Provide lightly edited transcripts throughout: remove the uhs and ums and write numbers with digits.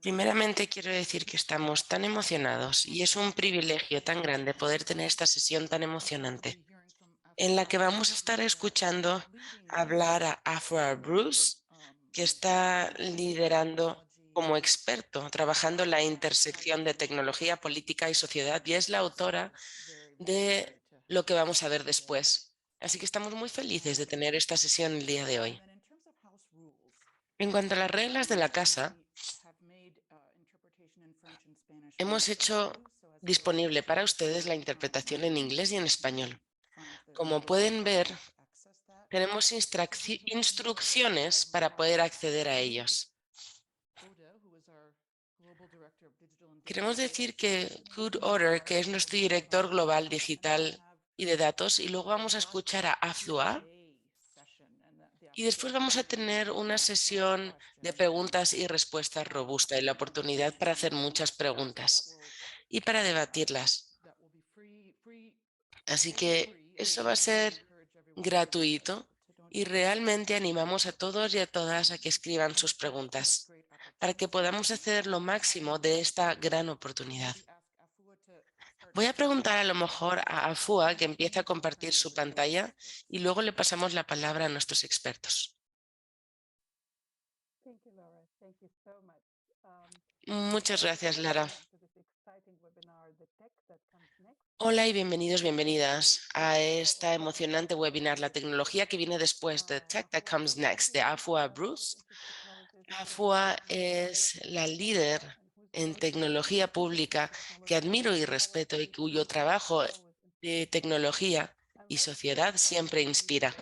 Primeramente, quiero decir que estamos tan emocionados y es un privilegio tan grande poder tener esta sesión tan emocionante en la que vamos a estar escuchando hablar a Afua Bruce, que está liderando como experto, trabajando en la intersección de tecnología, política y sociedad, y es la autora de lo que vamos a ver después. Así que estamos muy felices de tener esta sesión el día de hoy. En cuanto a las reglas de la casa, hemos hecho disponible para ustedes la interpretación en inglés y en español. Como pueden ver, tenemos instrucciones para poder acceder a ellos. Queremos decir que Good Order, que es nuestro director global digital y de datos, y luego vamos a escuchar a Aflua, y después vamos a tener una sesión de preguntas y respuestas robusta y la oportunidad para hacer muchas preguntas y para debatirlas. Así que eso va a ser gratuito y realmente animamos a todos y a todas a que escriban sus preguntas para que podamos hacer lo máximo de esta gran oportunidad. Voy a preguntar a lo mejor a Afua que empiece a compartir su pantalla y luego le pasamos la palabra a nuestros expertos. Muchas gracias, Lara. Hola y bienvenidos, bienvenidas a esta emocionante webinar, la tecnología que viene después de Tech That Comes Next, de Afua Bruce. Afua es la líder en tecnología pública que admiro y respeto y cuyo trabajo de tecnología y sociedad siempre inspira.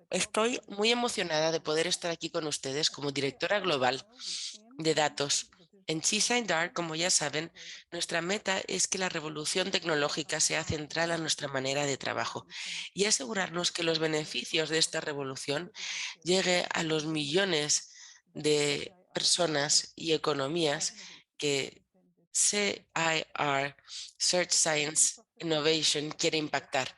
Estoy muy emocionada de poder estar aquí con ustedes como directora global de datos. En Cheeside Dark, como ya saben, nuestra meta es que la revolución tecnológica sea central a nuestra manera de trabajo y asegurarnos que los beneficios de esta revolución llegue a los millones de personas y economías que CIR, Search Science Innovation, quiere impactar.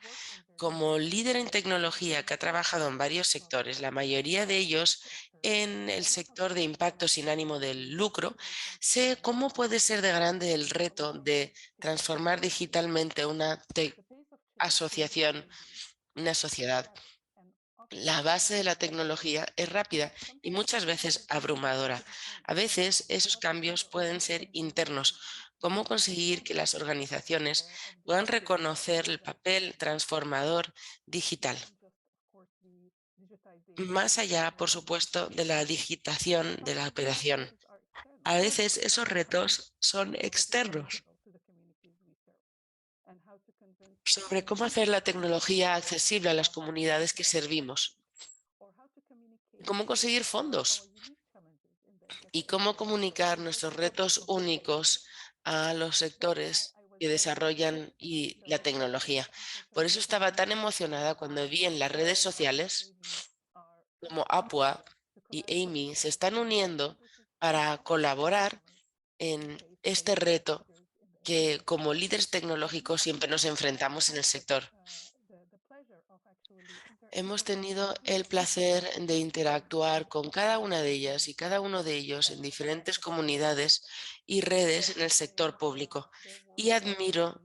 Como líder en tecnología que ha trabajado en varios sectores, la mayoría de ellos en el sector de impacto sin ánimo de lucro, sé cómo puede ser de grande el reto de transformar digitalmente una asociación, una sociedad. La base de la tecnología es rápida y muchas veces abrumadora. A veces esos cambios pueden ser internos. ¿Cómo conseguir que las organizaciones puedan reconocer el papel transformador digital? Más allá, por supuesto, de la digitación de la operación. A veces esos retos son externos sobre cómo hacer la tecnología accesible a las comunidades que servimos, cómo conseguir fondos y cómo comunicar nuestros retos únicos a los sectores que desarrollan y la tecnología. Por eso estaba tan emocionada cuando vi en las redes sociales como Apua y Amy se están uniendo para colaborar en este reto que como líderes tecnológicos siempre nos enfrentamos en el sector. Hemos tenido el placer de interactuar con cada una de ellas y cada uno de ellos en diferentes comunidades y redes en el sector público y admiro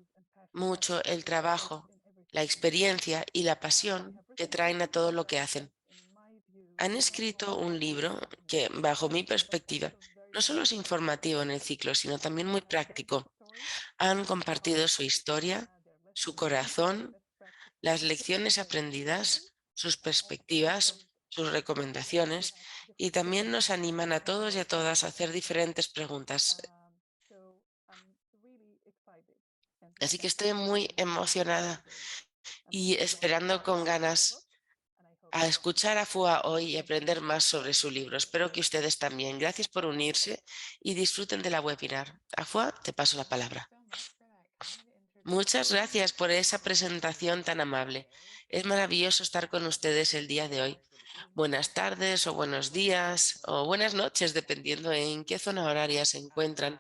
mucho el trabajo, la experiencia y la pasión que traen a todo lo que hacen. Han escrito un libro que, bajo mi perspectiva, no solo es informativo en el ciclo, sino también muy práctico. Han compartido su historia, su corazón, las lecciones aprendidas, sus perspectivas, sus recomendaciones y también nos animan a todos y a todas a hacer diferentes preguntas. Así que estoy muy emocionada y esperando con ganas a escuchar a Fua hoy y aprender más sobre su libro. Espero que ustedes también. Gracias por unirse y disfruten de la webinar. Afua, te paso la palabra. Muchas gracias por esa presentación tan amable. Es maravilloso estar con ustedes el día de hoy. Buenas tardes o buenos días o buenas noches, dependiendo en qué zona horaria se encuentran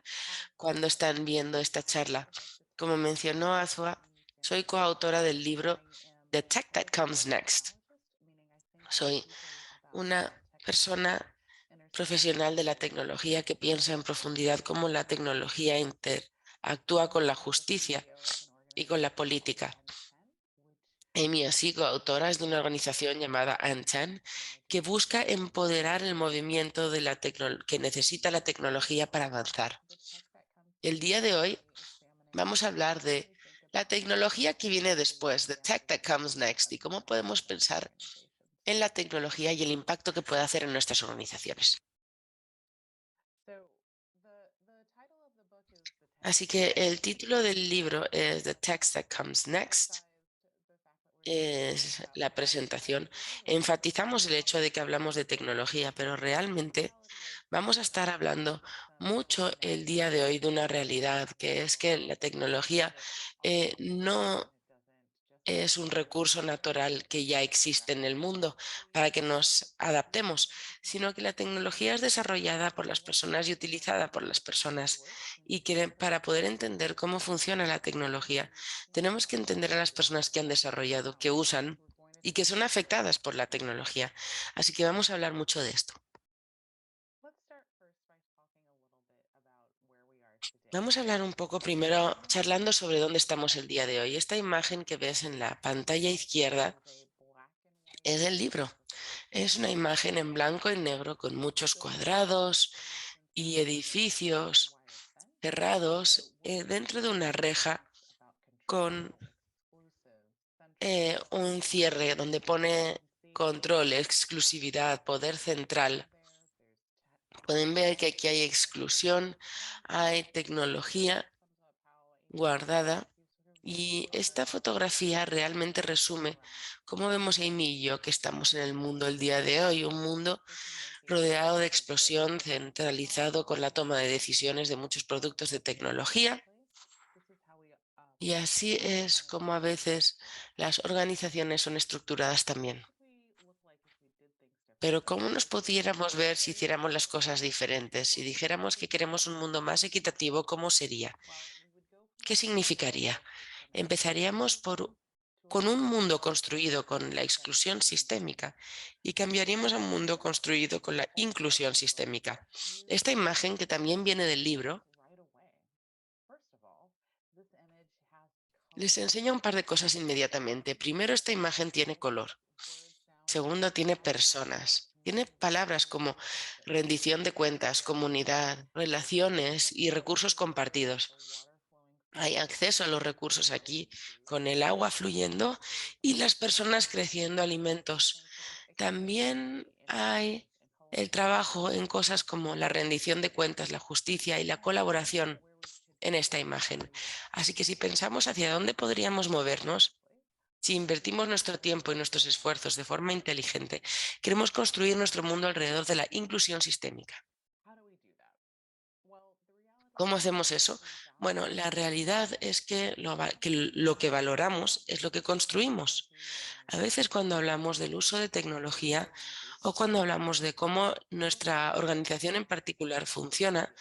cuando están viendo esta charla. Como mencionó Azua, soy coautora del libro The Tech That Comes Next. Soy una persona profesional de la tecnología que piensa en profundidad cómo la tecnología interactúa con la justicia y con la política. Amy Asigo, autora es de una organización llamada ANTAN, que busca empoderar el movimiento de que necesita la tecnología para avanzar. El día de hoy vamos a hablar de la tecnología que viene después, the tech that comes next, y cómo podemos pensar en la tecnología y el impacto que puede hacer en nuestras organizaciones. Así que el título del libro es The Tech That Comes Next. Es la presentación. Enfatizamos el hecho de que hablamos de tecnología, pero realmente vamos a estar hablando mucho el día de hoy de una realidad, que es que la tecnología no es un recurso natural que ya existe en el mundo para que nos adaptemos, sino que la tecnología es desarrollada por las personas y utilizada por las personas. Y que para poder entender cómo funciona la tecnología, tenemos que entender a las personas que han desarrollado, que usan y que son afectadas por la tecnología. Así que vamos a hablar mucho de esto. Vamos a hablar un poco primero charlando sobre dónde estamos el día de hoy. Esta imagen que ves en la pantalla izquierda es del libro. Es una imagen en blanco y negro con muchos cuadrados y edificios cerrados dentro de una reja con un cierre donde pone control, exclusividad, poder central. Pueden ver que aquí hay exclusión, hay tecnología guardada. Y esta fotografía realmente resume cómo vemos Amy y yo que estamos en el mundo el día de hoy, un mundo rodeado de explosión, centralizado con la toma de decisiones de muchos productos de tecnología. Y así es como a veces las organizaciones son estructuradas también. Pero ¿cómo nos pudiéramos ver si hiciéramos las cosas diferentes? Si dijéramos que queremos un mundo más equitativo, ¿cómo sería? ¿Qué significaría? Empezaríamos con un mundo construido con la exclusión sistémica y cambiaríamos a un mundo construido con la inclusión sistémica. Esta imagen, que también viene del libro, les enseña un par de cosas inmediatamente. Primero, esta imagen tiene color. Segundo, tiene personas. Tiene palabras como rendición de cuentas, comunidad, relaciones y recursos compartidos. Hay acceso a los recursos aquí, con el agua fluyendo y las personas creciendo alimentos. También hay el trabajo en cosas como la rendición de cuentas, la justicia y la colaboración en esta imagen. Así que si pensamos hacia dónde podríamos movernos, si invertimos nuestro tiempo y nuestros esfuerzos de forma inteligente, queremos construir nuestro mundo alrededor de la inclusión sistémica. ¿Cómo hacemos eso? Bueno, la realidad es que lo que valoramos es lo que construimos. A veces cuando hablamos del uso de tecnología o cuando hablamos de cómo nuestra organización en particular funciona,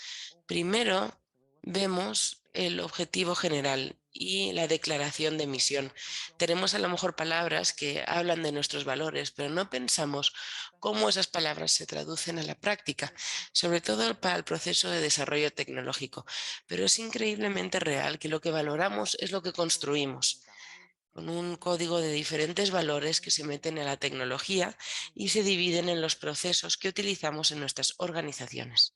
primero vemos el objetivo general y la declaración de misión. Tenemos a lo mejor palabras que hablan de nuestros valores, pero no pensamos cómo esas palabras se traducen a la práctica, sobre todo para el proceso de desarrollo tecnológico. Pero es increíblemente real que lo que valoramos es lo que construimos, con un código de diferentes valores que se meten en la tecnología y se dividen en los procesos que utilizamos en nuestras organizaciones.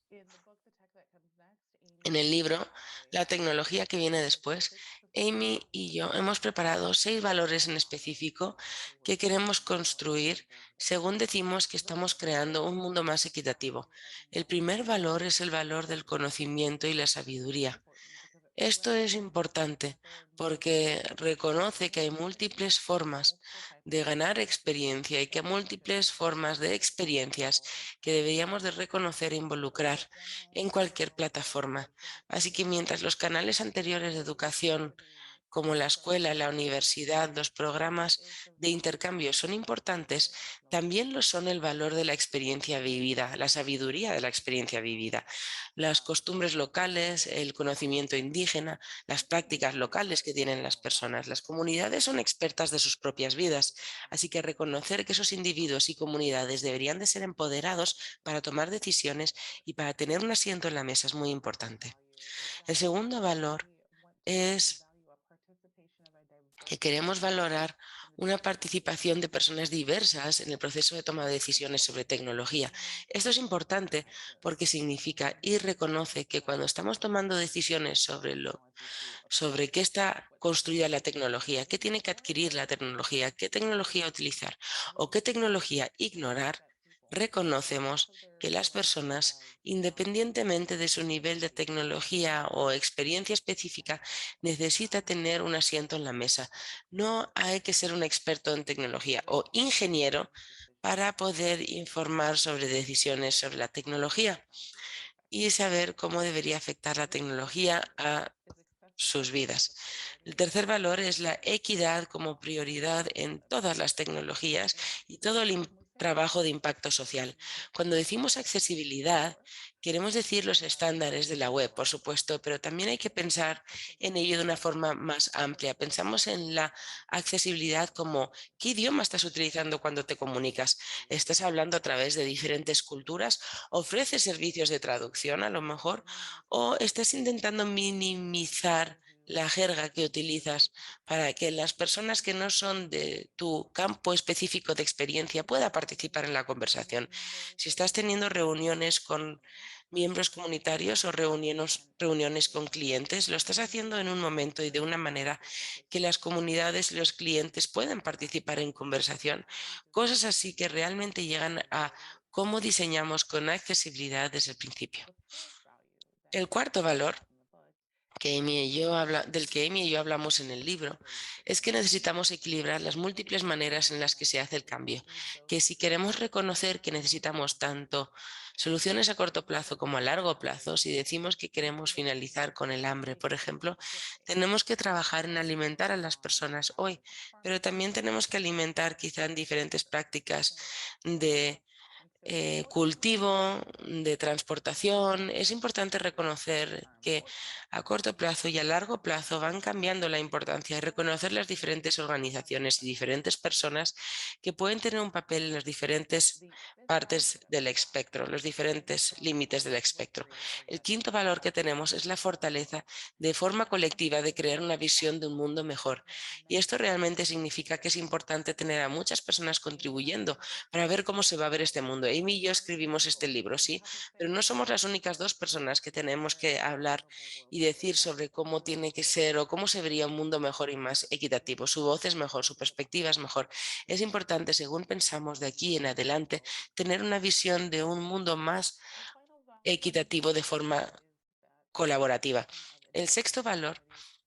En el libro, La tecnología que viene después, Amy y yo hemos preparado 6 valores en específico que queremos construir según decimos que estamos creando un mundo más equitativo. El primer valor es el valor del conocimiento y la sabiduría. Esto es importante porque reconoce que hay múltiples formas de ganar experiencia y que hay múltiples formas de experiencias que deberíamos de reconocer e involucrar en cualquier plataforma. Así que mientras los canales anteriores de educación como la escuela, la universidad, los programas de intercambio son importantes, también lo son el valor de la experiencia vivida, la sabiduría de la experiencia vivida, las costumbres locales, el conocimiento indígena, las prácticas locales que tienen las personas. Las comunidades son expertas de sus propias vidas, así que reconocer que esos individuos y comunidades deberían de ser empoderados para tomar decisiones y para tener un asiento en la mesa es muy importante. El segundo valor es que queremos valorar una participación de personas diversas en el proceso de toma de decisiones sobre tecnología. Esto es importante porque significa y reconoce que cuando estamos tomando decisiones sobre qué está construida la tecnología, qué tiene que adquirir la tecnología, qué tecnología utilizar o qué tecnología ignorar, reconocemos que las personas, independientemente de su nivel de tecnología o experiencia específica, necesita tener un asiento en la mesa. No hay que ser un experto en tecnología o ingeniero para poder informar sobre decisiones sobre la tecnología y saber cómo debería afectar la tecnología a sus vidas. El tercer valor es la equidad como prioridad en todas las tecnologías y todo el trabajo de impacto social. Cuando decimos accesibilidad, queremos decir los estándares de la web, por supuesto, pero también hay que pensar en ello de una forma más amplia. Pensamos en la accesibilidad como qué idioma estás utilizando cuando te comunicas. ¿Estás hablando a través de diferentes culturas? ¿Ofreces servicios de traducción a lo mejor? ¿O estás intentando minimizar la jerga que utilizas para que las personas que no son de tu campo específico de experiencia puedan participar en la conversación? Si estás teniendo reuniones con miembros comunitarios o reuniones con clientes, lo estás haciendo en un momento y de una manera que las comunidades y los clientes puedan participar en conversación. Cosas así que realmente llegan a cómo diseñamos con accesibilidad desde el principio. El cuarto valor del que Amy y yo hablamos en el libro, es que necesitamos equilibrar las múltiples maneras en las que se hace el cambio, que si queremos reconocer que necesitamos tanto soluciones a corto plazo como a largo plazo, si decimos que queremos finalizar con el hambre, por ejemplo, tenemos que trabajar en alimentar a las personas hoy, pero también tenemos que alimentar quizá en diferentes prácticas de cultivo, de transportación. Es importante reconocer que a corto plazo y a largo plazo van cambiando la importancia y reconocer las diferentes organizaciones y diferentes personas que pueden tener un papel en las diferentes partes del espectro, los diferentes límites del espectro. El quinto valor que tenemos es la fortaleza de forma colectiva de crear una visión de un mundo mejor. Y esto realmente significa que es importante tener a muchas personas contribuyendo para ver cómo se va a ver este mundo. Amy y yo escribimos este libro, sí, pero no somos las únicas dos personas que tenemos que hablar y decir sobre cómo tiene que ser o cómo se vería un mundo mejor y más equitativo. Su voz es mejor, su perspectiva es mejor. Es importante, según pensamos de aquí en adelante, tener una visión de un mundo más equitativo de forma colaborativa. El sexto valor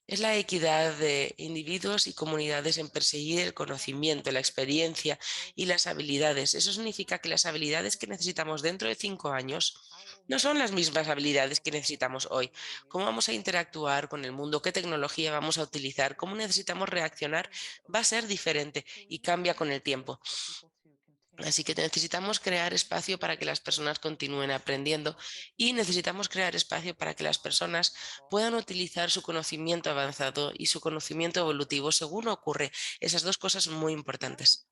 es la equidad de individuos y comunidades en perseguir el conocimiento, la experiencia y las habilidades. Eso significa que las habilidades que necesitamos dentro de 5 años no son las mismas habilidades que necesitamos hoy. ¿Cómo vamos a interactuar con el mundo? ¿Qué tecnología vamos a utilizar? ¿Cómo necesitamos reaccionar? Va a ser diferente y cambia con el tiempo. Así que necesitamos crear espacio para que las personas continúen aprendiendo y necesitamos crear espacio para que las personas puedan utilizar su conocimiento avanzado y su conocimiento evolutivo según ocurre. Esas dos cosas son muy importantes.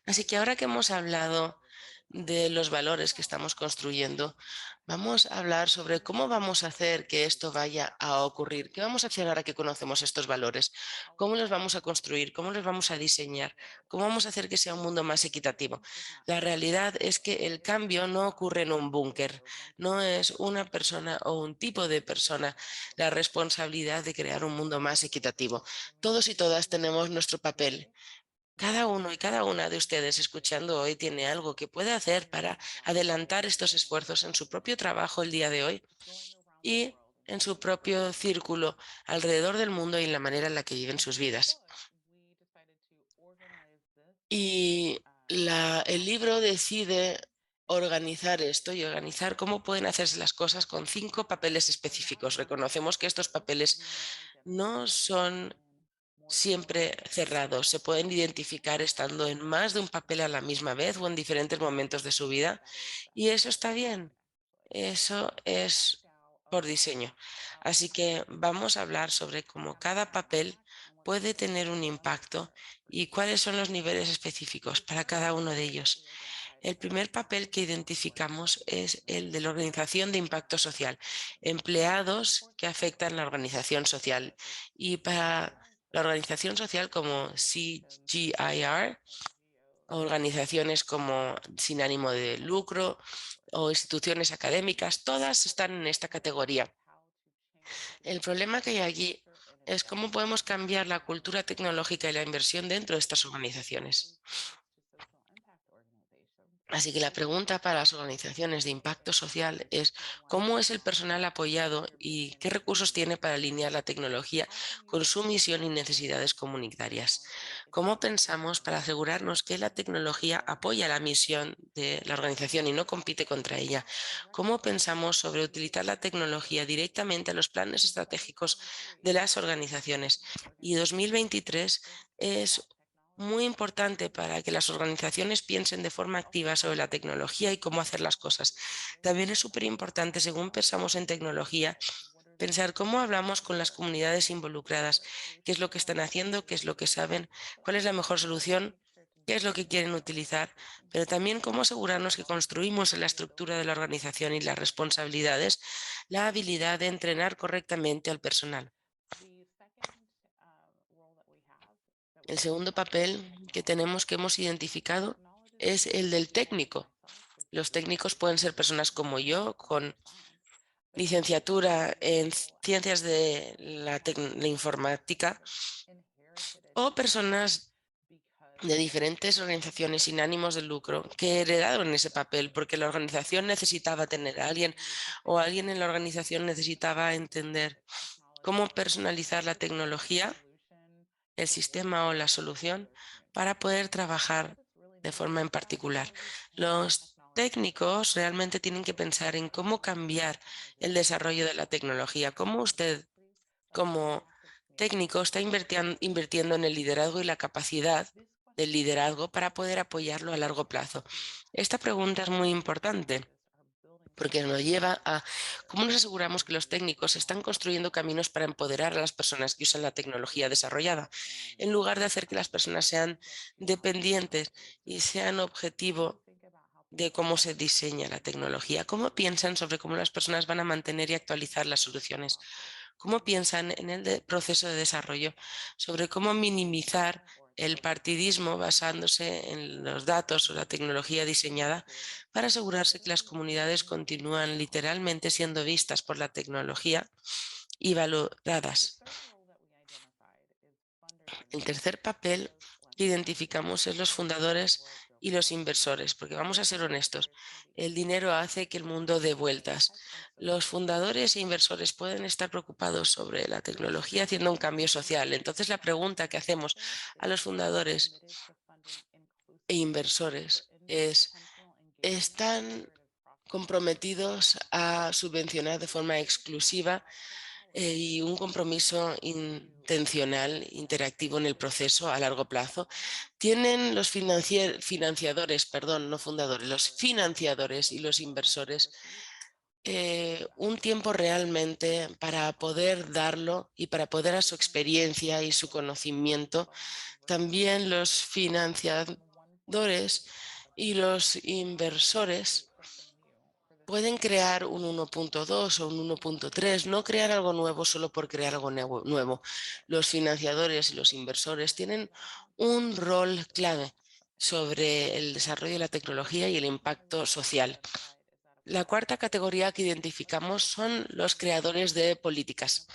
Así que ahora que hemos hablado de los valores que estamos construyendo, vamos a hablar sobre cómo vamos a hacer que esto vaya a ocurrir. ¿Qué vamos a hacer ahora que conocemos estos valores? ¿Cómo los vamos a construir? ¿Cómo los vamos a diseñar? ¿Cómo vamos a hacer que sea un mundo más equitativo? La realidad es que el cambio no ocurre en un búnker. No es una persona o un tipo de persona la responsabilidad de crear un mundo más equitativo. Todos y todas tenemos nuestro papel. Cada uno y cada una de ustedes escuchando hoy tiene algo que puede hacer para adelantar estos esfuerzos en su propio trabajo el día de hoy y en su propio círculo alrededor del mundo y en la manera en la que viven sus vidas. Y el libro decide organizar esto y organizar cómo pueden hacerse las cosas con 5 papeles específicos. Reconocemos que estos papeles no son siempre cerrados, se pueden identificar estando en más de un papel a la misma vez o en diferentes momentos de su vida, y eso está bien. Eso es por diseño. Así que vamos a hablar sobre cómo cada papel puede tener un impacto y cuáles son los niveles específicos para cada uno de ellos. El primer papel que identificamos es el de la organización de impacto social, empleados que afectan la organización social. Y para la organización social como CGIR, organizaciones como sin ánimo de lucro o instituciones académicas, todas están en esta categoría. El problema que hay allí es cómo podemos cambiar la cultura tecnológica y la inversión dentro de estas organizaciones. Así que la pregunta para las organizaciones de impacto social es cómo es el personal apoyado y qué recursos tiene para alinear la tecnología con su misión y necesidades comunitarias. ¿Cómo pensamos para asegurarnos que la tecnología apoya la misión de la organización y no compite contra ella? ¿Cómo pensamos sobre utilizar la tecnología directamente a los planes estratégicos de las organizaciones? Y 2023 es muy importante para que las organizaciones piensen de forma activa sobre la tecnología y cómo hacer las cosas. También es súper importante, según pensamos en tecnología, pensar cómo hablamos con las comunidades involucradas, qué es lo que están haciendo, qué es lo que saben, cuál es la mejor solución, qué es lo que quieren utilizar, pero también cómo asegurarnos que construimos en la estructura de la organización y las responsabilidades la habilidad de entrenar correctamente al personal. El segundo papel que tenemos que hemos identificado es el del técnico. Los técnicos pueden ser personas como yo, con licenciatura en ciencias de la informática, o personas de diferentes organizaciones sin ánimos de lucro que heredaron ese papel porque la organización necesitaba tener a alguien o alguien en la organización necesitaba entender cómo personalizar la tecnología, el sistema o la solución para poder trabajar de forma en particular. Los técnicos realmente tienen que pensar en cómo cambiar el desarrollo de la tecnología, cómo usted como técnico está invirtiendo en el liderazgo y la capacidad del liderazgo para poder apoyarlo a largo plazo. Esta pregunta es muy importante porque nos lleva a cómo nos aseguramos que los técnicos están construyendo caminos para empoderar a las personas que usan la tecnología desarrollada, en lugar de hacer que las personas sean dependientes y sean objetivo de cómo se diseña la tecnología. ¿Cómo piensan sobre cómo las personas van a mantener y actualizar las soluciones? ¿Cómo piensan en el proceso de desarrollo sobre cómo minimizar el partidismo basándose en los datos o la tecnología diseñada para asegurarse que las comunidades continúan literalmente siendo vistas por la tecnología y valoradas? El tercer papel que identificamos es los fundadores y los inversores, porque vamos a ser honestos, el dinero hace que el mundo dé vueltas. Los fundadores e inversores pueden estar preocupados sobre la tecnología haciendo un cambio social. Entonces, la pregunta que hacemos a los fundadores e inversores es, ¿están comprometidos a subvencionar de forma exclusiva y un compromiso intencional, interactivo en el proceso a largo plazo? ¿Tienen los financiadores, perdón, no fundadores, los financiadores y los inversores un tiempo realmente para poder darlo y para poder a su experiencia y su conocimiento? También los financiadores y los inversores pueden crear un 1.2 o un 1.3, no crear algo nuevo solo por crear algo nuevo. Los financiadores y los inversores tienen un rol clave sobre el desarrollo de la tecnología y el impacto social. La cuarta categoría que identificamos son los creadores de políticas.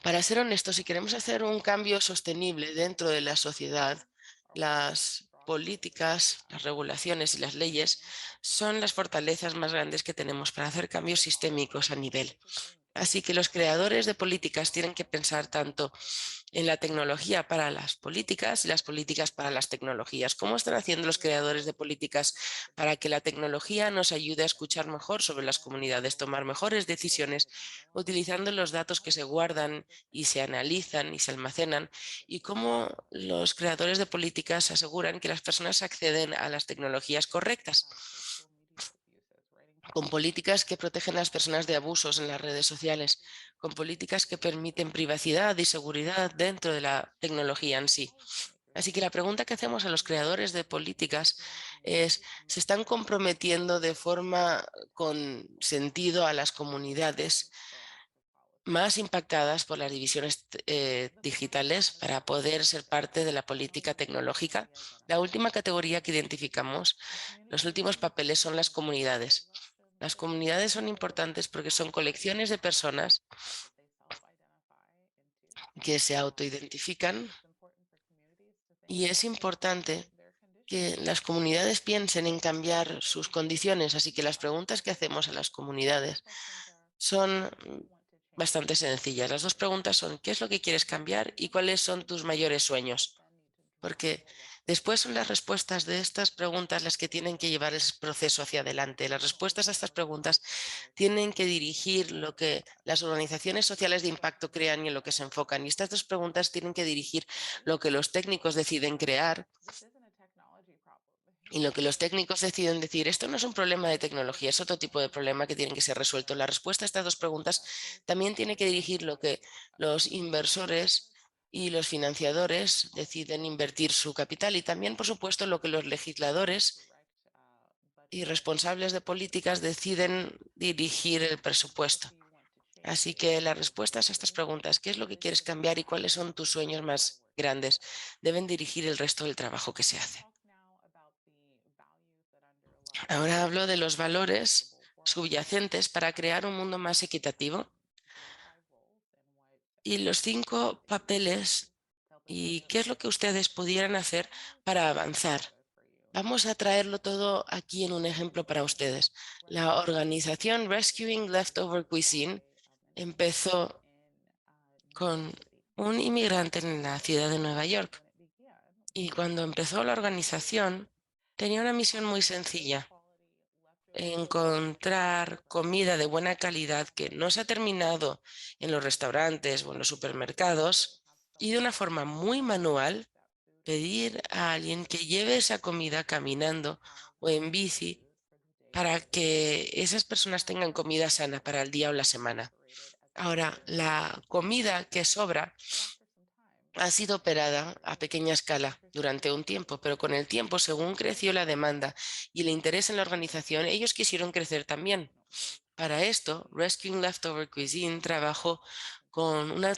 Para ser honestos, si queremos hacer un cambio sostenible dentro de la sociedad, las políticas, las regulaciones y las leyes son las fortalezas más grandes que tenemos para hacer cambios sistémicos a nivel. Así que los creadores de políticas tienen que pensar tanto en la tecnología para las políticas y las políticas para las tecnologías. ¿Cómo están haciendo los creadores de políticas para que la tecnología nos ayude a escuchar mejor sobre las comunidades, tomar mejores decisiones, utilizando los datos que se guardan y se analizan y se almacenan? ¿Y cómo los creadores de políticas aseguran que las personas acceden a las tecnologías correctas, con políticas que protegen a las personas de abusos en las redes sociales, con políticas que permiten privacidad y seguridad dentro de la tecnología en sí? Así que la pregunta que hacemos a los creadores de políticas es, ¿se están comprometiendo de forma con sentido a las comunidades más impactadas por las divisiones digitales para poder ser parte de la política tecnológica? La última categoría que identificamos, los últimos papeles, son las comunidades. Las comunidades son importantes porque son colecciones de personas que se autoidentifican, y es importante que las comunidades piensen en cambiar sus condiciones. Así que las preguntas que hacemos a las comunidades son bastante sencillas. Las dos preguntas son: ¿qué es lo que quieres cambiar y cuáles son tus mayores sueños? Porque después son las respuestas de estas preguntas las que tienen que llevar ese proceso hacia adelante. Las respuestas a estas preguntas tienen que dirigir lo que las organizaciones sociales de impacto crean y en lo que se enfocan. Y estas dos preguntas tienen que dirigir lo que los técnicos deciden crear y lo que los técnicos deciden decir. Esto no es un problema de tecnología, es otro tipo de problema que tiene que ser resuelto. La respuesta a estas dos preguntas también tiene que dirigir lo que los inversores y los financiadores deciden invertir su capital, y también, por supuesto, lo que los legisladores y responsables de políticas deciden dirigir el presupuesto. Así que las respuestas a estas preguntas, ¿qué es lo que quieres cambiar y cuáles son tus sueños más grandes?, deben dirigir el resto del trabajo que se hace. Ahora hablo de los valores subyacentes para crear un mundo más equitativo y los 5 papeles y qué es lo que ustedes pudieran hacer para avanzar. Vamos a traerlo todo aquí en un ejemplo para ustedes. La organización Rescuing Leftover Cuisine empezó con un inmigrante en la ciudad de Nueva York, y cuando empezó la organización tenía una misión muy sencilla: encontrar comida de buena calidad que no se ha terminado en los restaurantes o en los supermercados, y de una forma muy manual pedir a alguien que lleve esa comida caminando o en bici para que esas personas tengan comida sana para el día o la semana. Ahora, la comida que sobra ha sido operada a pequeña escala durante un tiempo, pero con el tiempo, según creció la demanda y el interés en la organización, ellos quisieron crecer también. Para esto, Rescuing Leftover Cuisine trabajó con una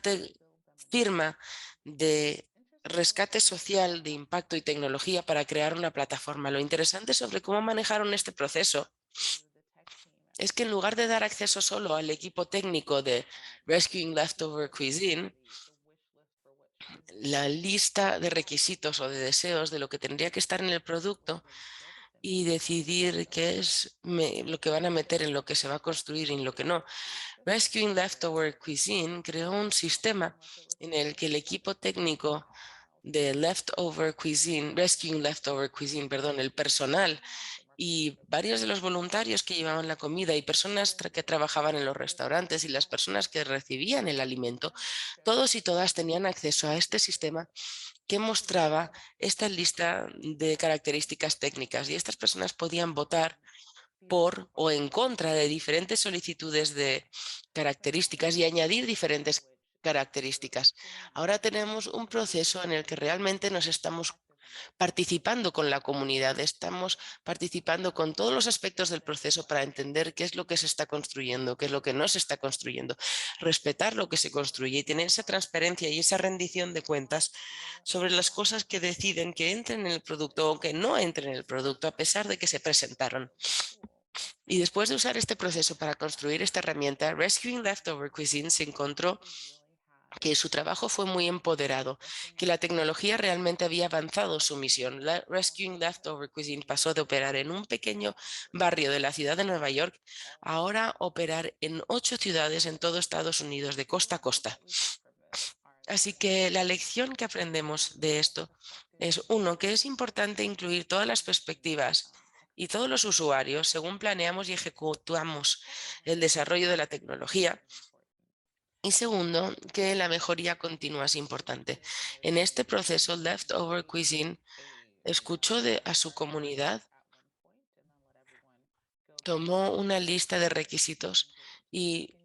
firma de rescate social de impacto y tecnología para crear una plataforma. Lo interesante sobre cómo manejaron este proceso es que, en lugar de dar acceso solo al equipo técnico de Rescuing Leftover Cuisine, la lista de requisitos o de deseos de lo que tendría que estar en el producto y decidir qué es lo que van a meter en lo que se va a construir y en lo que no, Rescuing Leftover Cuisine creó un sistema en el que el equipo técnico de Rescuing Leftover Cuisine, perdón, el personal y varios de los voluntarios que llevaban la comida y personas que trabajaban en los restaurantes y las personas que recibían el alimento, todos y todas tenían acceso a este sistema que mostraba esta lista de características técnicas, y estas personas podían votar por o en contra de diferentes solicitudes de características y añadir diferentes características. Ahora tenemos un proceso en el que realmente nos estamos participando con la comunidad, estamos participando con todos los aspectos del proceso para entender qué es lo que se está construyendo, qué es lo que no se está construyendo, respetar lo que se construye y tener esa transparencia y esa rendición de cuentas sobre las cosas que deciden que entren en el producto o que no entren en el producto, a pesar de que se presentaron. Y después de usar este proceso para construir esta herramienta, Rescuing Leftover Cuisine se encontró que su trabajo fue muy empoderado, que la tecnología realmente había avanzado su misión. La Rescuing Leftover Cuisine pasó de operar en un pequeño barrio de la ciudad de Nueva York a ahora operar en 8 ciudades en todo Estados Unidos, de costa a costa. Así que la lección que aprendemos de esto es, uno, que es importante incluir todas las perspectivas y todos los usuarios según planeamos y ejecutamos el desarrollo de la tecnología. Y segundo, que la mejoría continua es importante. En este proceso, Leftover Cuisine escuchó a su comunidad, tomó una lista de requisitos y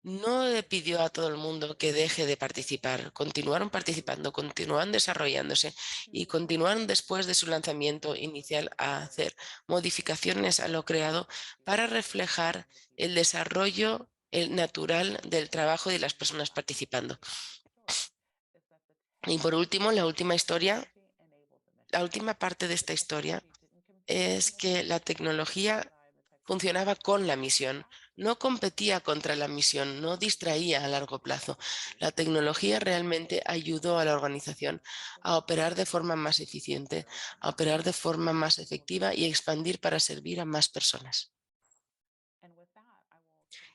no le pidió a todo el mundo que deje de participar. Continuaron participando, continuaron desarrollándose y continuaron después de su lanzamiento inicial a hacer modificaciones a lo creado para reflejar el desarrollo el natural del trabajo de las personas participando. Y por último, la última parte de esta historia es que la tecnología funcionaba con la misión, no competía contra la misión, no distraía a largo plazo. La tecnología realmente ayudó a la organización a operar de forma más eficiente, a operar de forma más efectiva y expandir para servir a más personas.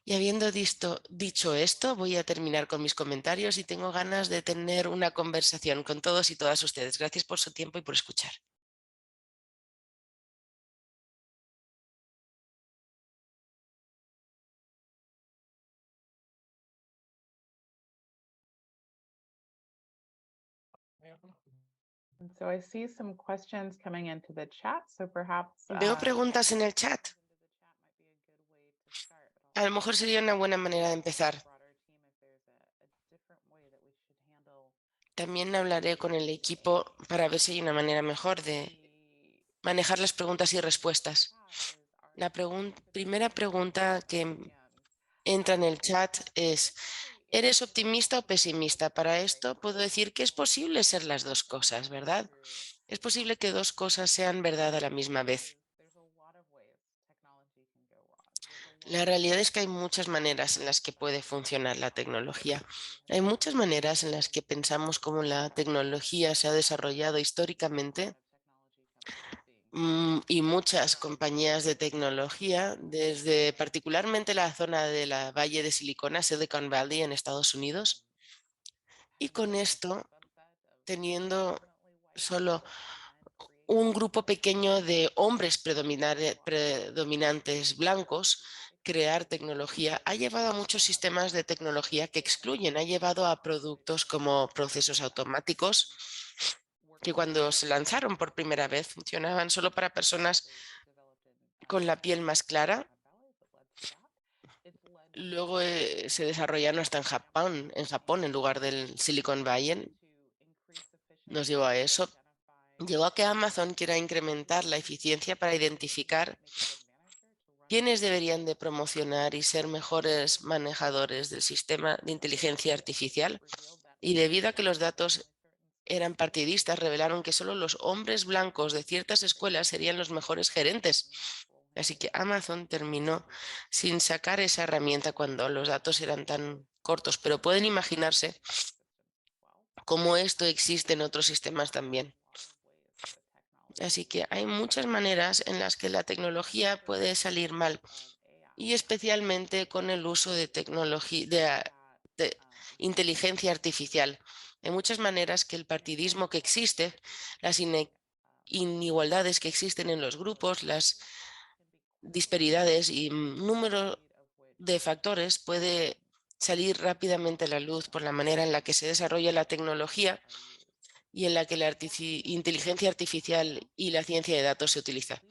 Y habiendo dicho esto, voy a terminar con mis comentarios y tengo ganas de tener una conversación con todos y todas ustedes. Gracias por su tiempo y por escuchar. And so I see some questions coming into the chat, so perhaps Veo preguntas en el chat. into the chat might be a good way to start. But A lo mejor sería una buena manera de empezar. broader team if there's a different way that we should handle También hablaré con el equipo para ver si hay una manera mejor de the manejar las preguntas y respuestas. chat is are La you primera typically pregunta que and entra en el chat es, typically ¿eres optimista o pesimista? Para esto puedo decir que es posible ser las dos cosas, ¿verdad? Es posible que dos cosas sean verdad a la misma vez. there's a lot of ways technology can go wrong. There's a La lot of realidad es que hay muchas maneras en las que puede funcionar la tecnología. Hay muchas maneras en las que pensamos cómo la tecnología se ha desarrollado históricamente technology companies being y muchas compañías de tecnología, desde particularmente la zona de la Valle de Silicona, Silicon Valley en Estados Unidos. Y con having a esto, subset of teniendo predominantly white solo men un create grupo pequeño de hombres technology predominantes blancos, crear tecnología, ha llevado a muchos sistemas de tecnología que excluyen, ha llevado a productos como procesos automáticos que cuando se lanzaron por primera vez funcionaban solo para personas con la piel más clara. Luego se desarrollaron hasta en Japón en lugar del Silicon Valley. Nos llevó a eso. Llegó a que Amazon quiera incrementar la eficiencia para identificar quiénes deberían de promocionar y ser mejores manejadores del sistema de inteligencia artificial. Y debido a que los datos eran partidistas, revelaron que solo los hombres blancos de ciertas escuelas serían los mejores gerentes. Así que Amazon terminó sin sacar esa herramienta cuando los datos eran tan cortos, pero pueden imaginarse cómo esto existe en otros sistemas también. Así que hay muchas maneras en las que la tecnología puede salir mal y especialmente con el uso de tecnología de inteligencia artificial. Hay muchas maneras que el partidismo que existe, las inigualdades que existen en los grupos, las disparidades y número de factores puede salir rápidamente a la luz por la manera en la que se desarrolla la tecnología y en la que la inteligencia artificial y la ciencia de datos se utiliza.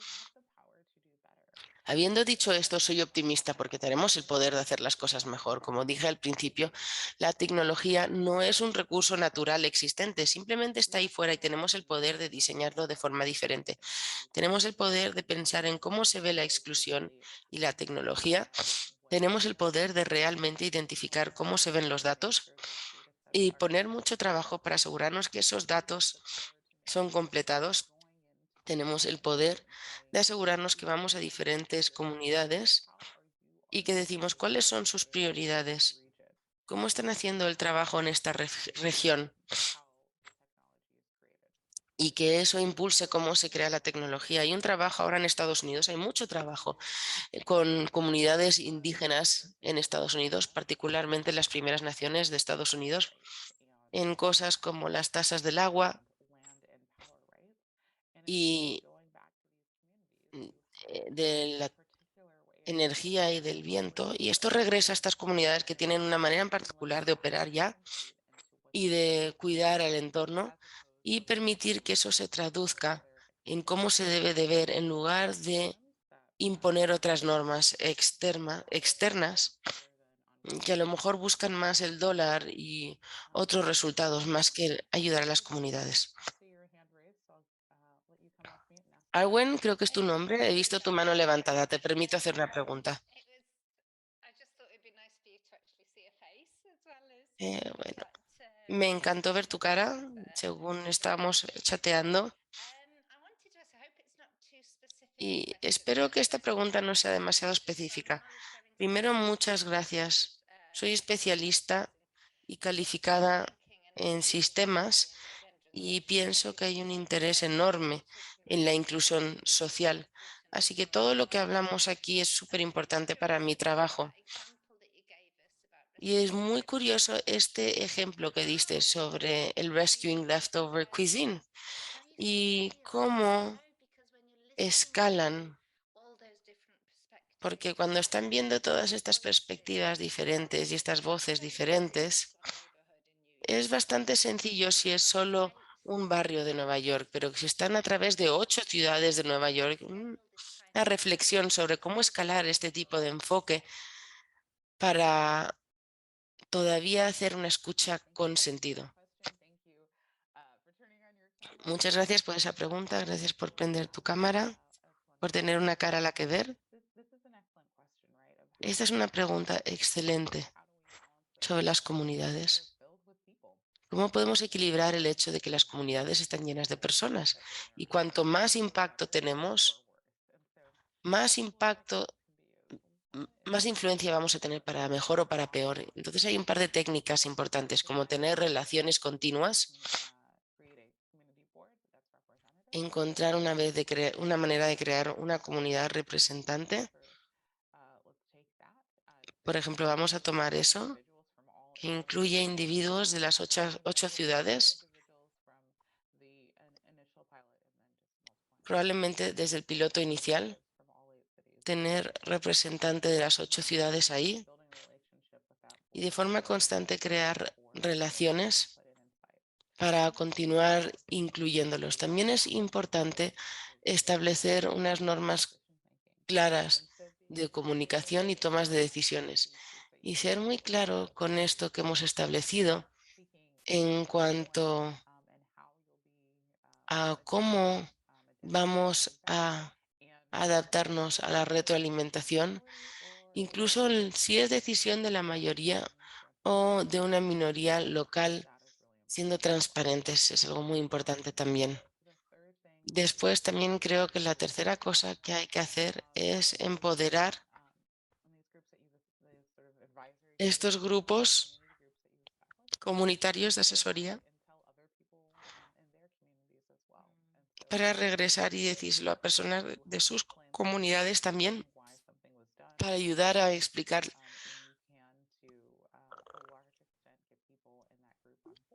Habiendo dicho esto, soy optimista porque tenemos el poder de hacer las cosas mejor. Como dije al principio, la tecnología no es un recurso natural existente, simplemente está ahí fuera y tenemos el poder de diseñarlo de forma diferente. Tenemos el poder de pensar en cómo se ve la exclusión y la tecnología. Tenemos el poder de realmente identificar cómo se ven los datos y poner mucho trabajo para asegurarnos que esos datos son completados. Tenemos el poder de asegurarnos que vamos a diferentes comunidades y que decimos cuáles son sus prioridades ¿Cómo están haciendo el trabajo en esta región? Y que eso impulse cómo se crea la tecnología. Hay un trabajo ahora en Estados Unidos, hay mucho trabajo con comunidades indígenas en Estados Unidos, particularmente en las primeras naciones de Estados Unidos, en cosas como las tasas del agua y de la energía y del viento. Y esto regresa a estas comunidades que tienen una manera en particular de operar ya y de cuidar al entorno y permitir que eso se traduzca en cómo se debe de ver en lugar de imponer otras normas externas que a lo mejor buscan más el dólar y otros resultados más que ayudar a las comunidades. Arwen, creo que es tu nombre. He visto tu mano levantada. Te permito hacer una pregunta. Bueno, me encantó ver tu cara según estábamos chateando y espero que esta pregunta no sea demasiado específica. Primero, muchas gracias. Soy especialista y calificada en sistemas y pienso que hay un interés enorme en la inclusión social. Así que todo lo que hablamos aquí es súper importante para mi trabajo. Y es muy curioso este ejemplo que diste sobre el Rescuing Leftover Cuisine y cómo escalan, porque cuando están viendo todas estas perspectivas diferentes y estas voces diferentes, es bastante sencillo si es solo un barrio de Nueva York, pero si están a través de 8 ciudades de Nueva York, una reflexión sobre cómo escalar este tipo de enfoque para todavía hacer una escucha con sentido. Muchas gracias por esa pregunta, gracias por prender tu cámara, por tener una cara a la que ver. Esta es una pregunta excelente sobre las comunidades. ¿Cómo podemos equilibrar el hecho de que las comunidades están llenas de personas? Y cuanto más impacto tenemos, más impacto, más influencia vamos a tener para mejor o para peor. Entonces hay un par de técnicas importantes, como tener relaciones continuas, encontrar una manera de crear una comunidad representante. Por ejemplo, vamos a tomar eso, que incluye individuos de las 8 ciudades, probablemente desde el piloto inicial, tener representante de las 8 ciudades ahí y de forma constante crear relaciones para continuar incluyéndolos. También es importante establecer unas normas claras de comunicación y tomas de decisiones y ser muy claro con esto que hemos establecido en cuanto a cómo vamos a adaptarnos a la retroalimentación, incluso si es decisión de la mayoría o de una minoría local, siendo transparentes es algo muy importante también. Después también creo que la tercera cosa que hay que hacer es empoderar estos grupos comunitarios de asesoría para regresar y decírselo a personas de sus comunidades también, para ayudar a explicar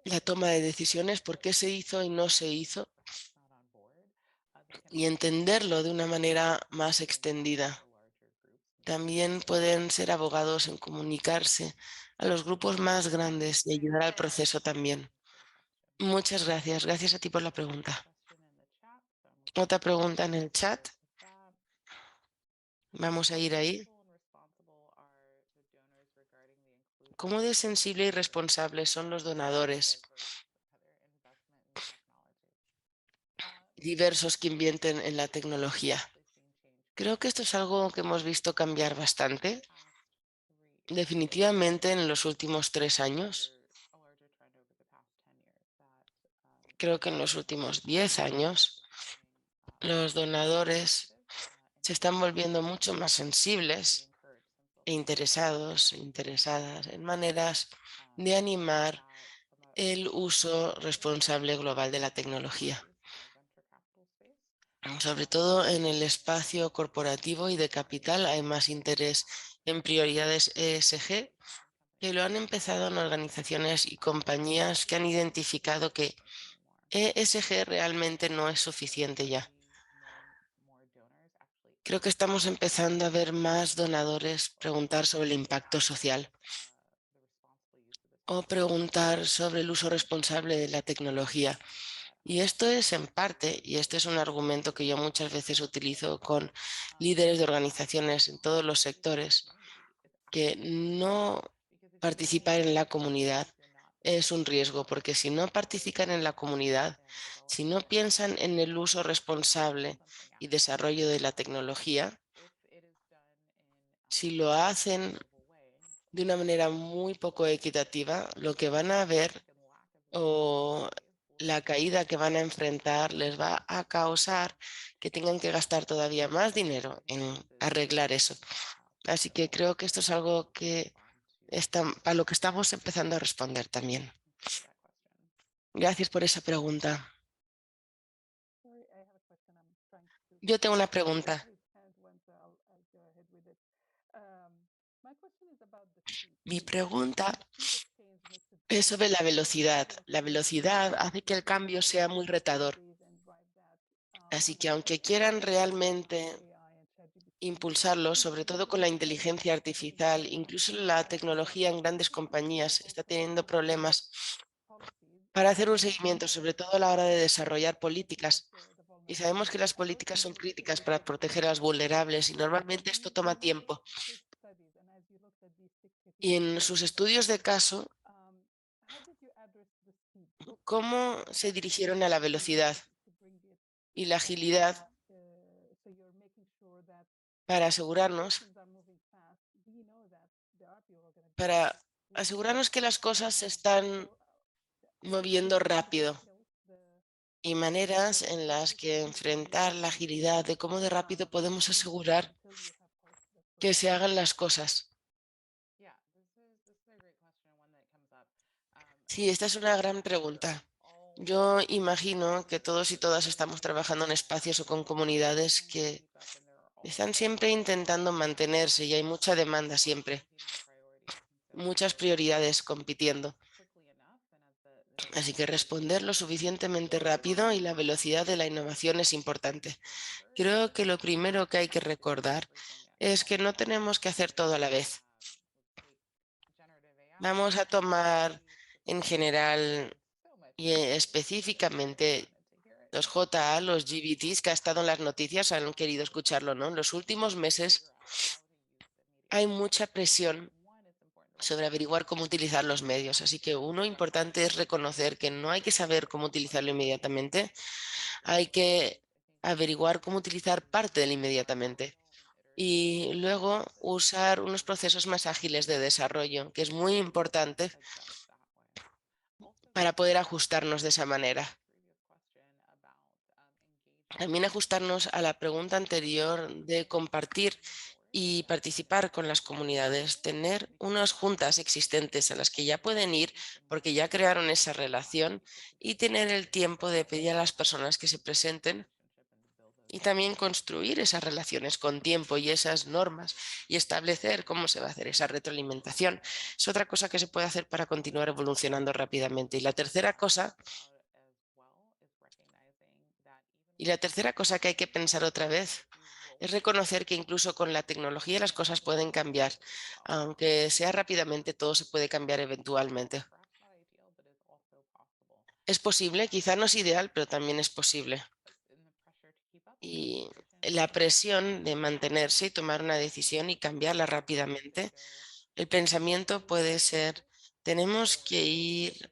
la toma de decisiones, por qué se hizo y no se hizo, y entenderlo de una manera más extendida. También pueden ser abogados en comunicarse a los grupos más grandes y ayudar al proceso también. Muchas gracias. Gracias a ti por la pregunta. Otra pregunta en el chat. Vamos a ir ahí. ¿Cómo de sensible y responsable son los donadores diversos que invierten en la tecnología? Creo que esto es algo que hemos visto cambiar bastante, definitivamente en los últimos 3 años. Creo que en los últimos 10 años los donadores se están volviendo mucho más sensibles e interesados, interesadas en maneras de animar el uso responsable global de la tecnología, sobre todo en el espacio corporativo y de capital. Hay más interés en prioridades ESG que lo han empezado en organizaciones y compañías que han identificado que ESG realmente no es suficiente ya. Creo que estamos empezando a ver más donadores preguntar sobre el impacto social o preguntar sobre el uso responsable de la tecnología. Y esto es en parte, y este es un argumento que yo muchas veces utilizo con líderes de organizaciones en todos los sectores, que no participar en la comunidad es un riesgo, porque si no participan en la comunidad, si no piensan en el uso responsable y desarrollo de la tecnología, si lo hacen de una manera muy poco equitativa, lo que van a ver o la caída que van a enfrentar les va a causar que tengan que gastar todavía más dinero en arreglar eso. Así que creo que esto es algo que a lo que estamos empezando a responder también. Gracias por esa pregunta. Yo tengo una pregunta. Mi pregunta es sobre la velocidad. La velocidad hace que el cambio sea muy retador. Así que aunque quieran realmente impulsarlo, sobre todo con la inteligencia artificial, incluso la tecnología en grandes compañías está teniendo problemas para hacer un seguimiento, sobre todo a la hora de desarrollar políticas. Y sabemos que las políticas son críticas para proteger a los vulnerables y normalmente esto toma tiempo. Y en sus estudios de caso, ¿cómo se dirigieron a la velocidad y la agilidad para para asegurarnos que las cosas se están moviendo rápido y maneras en las que enfrentar la agilidad, de cómo de rápido podemos asegurar que se hagan las cosas? Sí, esta es una gran pregunta. Yo imagino que todos y todas estamos trabajando en espacios o con comunidades que están siempre intentando mantenerse y hay mucha demanda siempre, muchas prioridades compitiendo. Así que responder lo suficientemente rápido y la velocidad de la innovación es importante. Creo que lo primero que hay que recordar es que no tenemos que hacer todo a la vez. Vamos a tomar en general y específicamente los JA, los GBTs que ha estado en las noticias, han querido escucharlo, ¿no? En los últimos meses hay mucha presión sobre averiguar cómo utilizar los medios. Así que uno importante es reconocer que no hay que saber cómo utilizarlo inmediatamente, hay que averiguar cómo utilizar parte del inmediatamente y luego usar unos procesos más ágiles de desarrollo, que es muy importante para poder ajustarnos de esa manera. También ajustarnos a la pregunta anterior de compartir y participar con las comunidades, tener unas juntas existentes a las que ya pueden ir porque ya crearon esa relación y tener el tiempo de pedir a las personas que se presenten y también construir esas relaciones con tiempo y esas normas y establecer cómo se va a hacer esa retroalimentación. Es otra cosa que se puede hacer para continuar evolucionando rápidamente. Y la tercera cosa que hay que pensar otra vez es reconocer que incluso con la tecnología las cosas pueden cambiar. Aunque sea rápidamente, todo se puede cambiar eventualmente. Es posible, quizá no es ideal, pero también es posible. Y la presión de mantenerse y tomar una decisión y cambiarla rápidamente, el pensamiento puede ser, tenemos que ir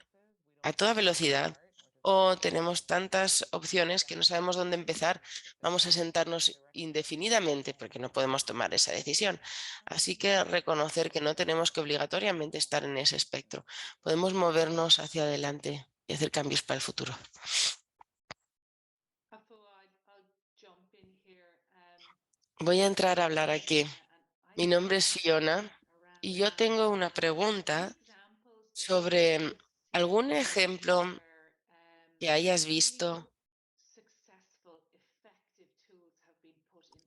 a toda velocidad o tenemos tantas opciones que no sabemos dónde empezar, vamos a sentarnos indefinidamente porque no podemos tomar esa decisión. Así que reconocer que no tenemos que obligatoriamente estar en ese espectro. Podemos movernos hacia adelante y hacer cambios para el futuro. Voy a entrar a hablar aquí. Mi nombre es Fiona y yo tengo una pregunta sobre algún ejemplo que hayas visto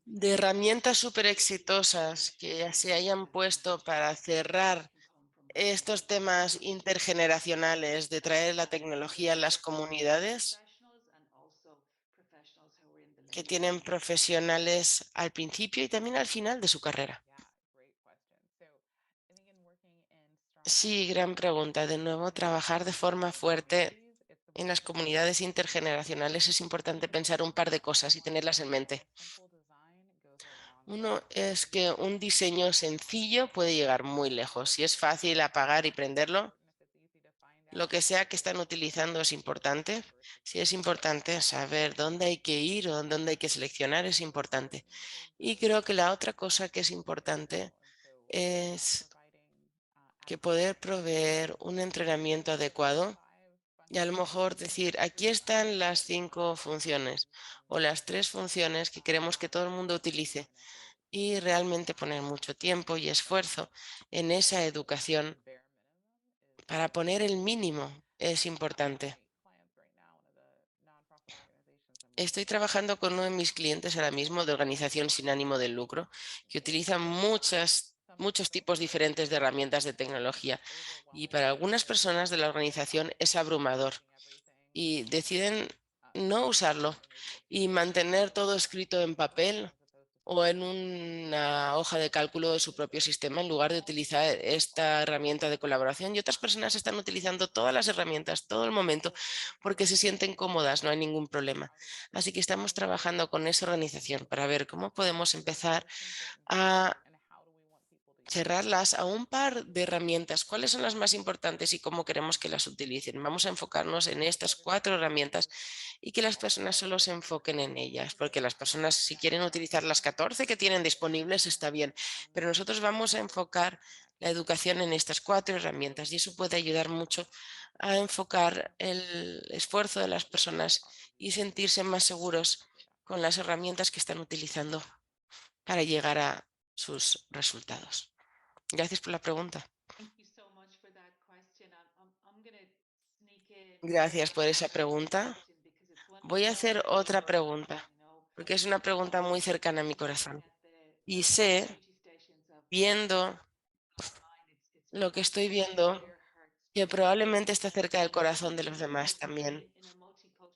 de herramientas súper exitosas que se hayan puesto para cerrar estos temas intergeneracionales de traer la tecnología a las comunidades, que tienen profesionales al principio y también al final de su carrera. Sí, gran pregunta. De nuevo, trabajar de forma fuerte en las comunidades intergeneracionales es importante pensar un par de cosas y tenerlas en mente. Uno es que un diseño sencillo puede llegar muy lejos. Si es fácil apagar y prenderlo, lo que sea que están utilizando es importante. Si es importante saber dónde hay que ir o dónde hay que seleccionar, es importante. Y creo que la otra cosa que es importante es que poder proveer un entrenamiento adecuado y a lo mejor decir, aquí están las 5 funciones o las 3 funciones que queremos que todo el mundo utilice y realmente poner mucho tiempo y esfuerzo en esa educación para poner el mínimo es importante. Estoy trabajando con uno de mis clientes ahora mismo de organización sin ánimo de lucro que utiliza muchos tipos diferentes de herramientas de tecnología y para algunas personas de la organización es abrumador y deciden no usarlo y mantener todo escrito en papel o en una hoja de cálculo de su propio sistema en lugar de utilizar esta herramienta de colaboración. Y otras personas están utilizando todas las herramientas todo el momento porque se sienten cómodas, no hay ningún problema. Así que estamos trabajando con esa organización para ver cómo podemos empezar a cerrarlas a un par de herramientas. ¿Cuáles son las más importantes y cómo queremos que las utilicen? Vamos a enfocarnos en estas 4 herramientas y que las personas solo se enfoquen en ellas, porque las personas si quieren utilizar las 14 que tienen disponibles está bien, pero nosotros vamos a enfocar la educación en estas 4 herramientas y eso puede ayudar mucho a enfocar el esfuerzo de las personas y sentirse más seguros con las herramientas que están utilizando para llegar a sus resultados. Gracias por la pregunta. Gracias por esa pregunta. Voy a hacer otra pregunta, porque es una pregunta muy cercana a mi corazón. Y sé, viendo lo que estoy viendo, que probablemente está cerca del corazón de los demás también.